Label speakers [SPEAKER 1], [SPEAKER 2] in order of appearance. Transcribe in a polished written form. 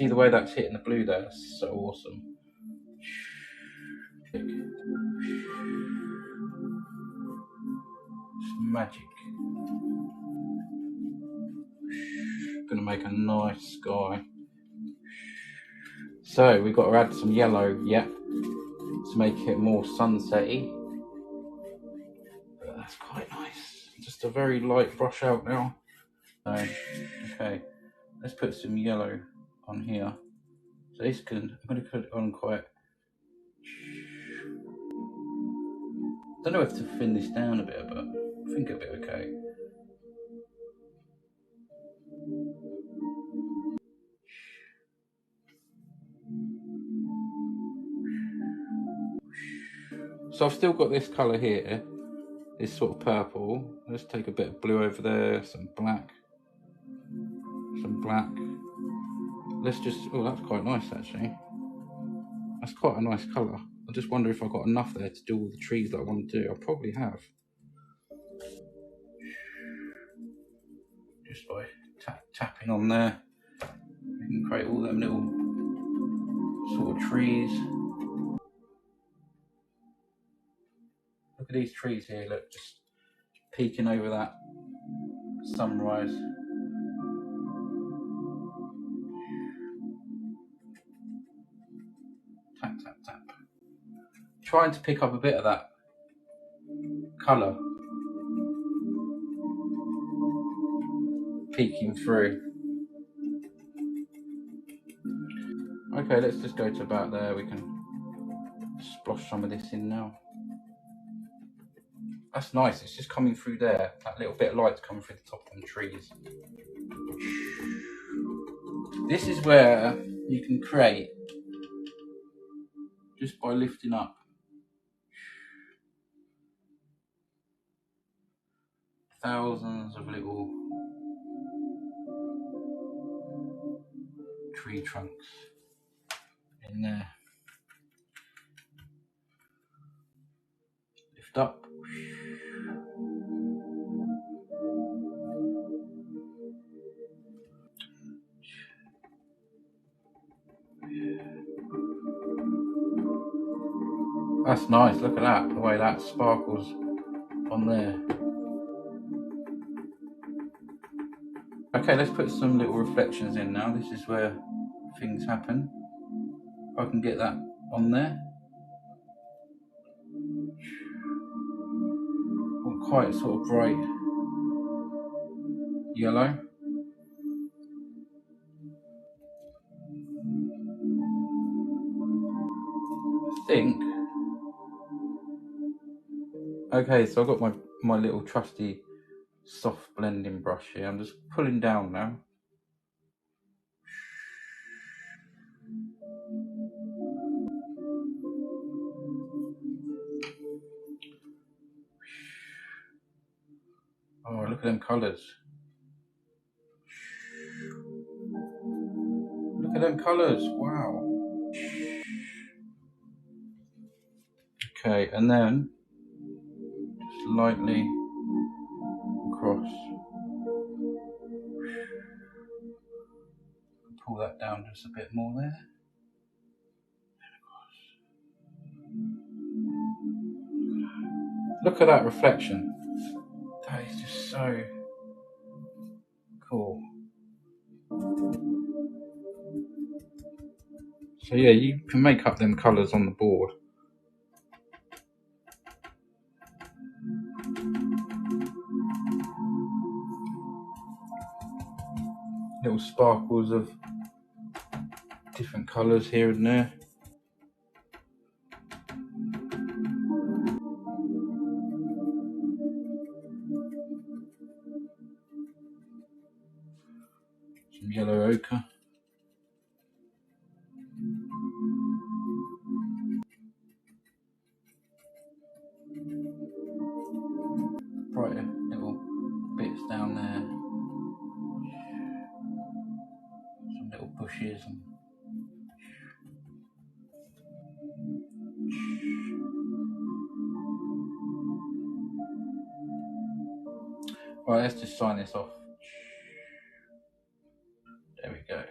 [SPEAKER 1] see the way that's hitting the blue there? That's so awesome. It's magic. Gonna make a nice sky. So we've got to add some yellow, to make it more sunsetty. But that's quite nice. Just a very light brush out now. So, okay, let's put some yellow on here. So this I'm going to put it on quite. Don't know if to thin this down a bit, but I think it'll be okay. So I've still got this colour here, this sort of purple. Let's take a bit of blue over there, some black. Let's just, oh, that's quite nice actually. That's quite a nice colour. I just wonder if I've got enough there to do all the trees that I want to do. I probably have. Just by tapping on there, you can create all them little sort of trees. Look at these trees here, look, just peeking over that sunrise. Tap, tap, tap. Trying to pick up a bit of that colour peeking through. Okay, let's just go to about there. We can splosh some of this in now. That's nice, it's just coming through there. That little bit of light's coming through the top of the trees. This is where you can create just by lifting up. Thousands of little tree trunks in there. Lift up. That's nice, look at that, the way that sparkles on there. Okay, let's put some little reflections in now. This is where things happen. If I can get that on there. Quite sort of bright yellow. I think. Okay, so I've got my little trusty soft blending brush here. I'm just pulling down now. Oh, look at them colours. Look at them colours, wow. Okay, and then just lightly across. Pull that down just a bit more there. Look at that reflection. That is just so cool. So yeah, you can make up them colours on the board. Little sparkles of different colours here and there. Some yellow ochre. Brighter little bits down there. Some little bushes and right, let's just sign this off. There we go.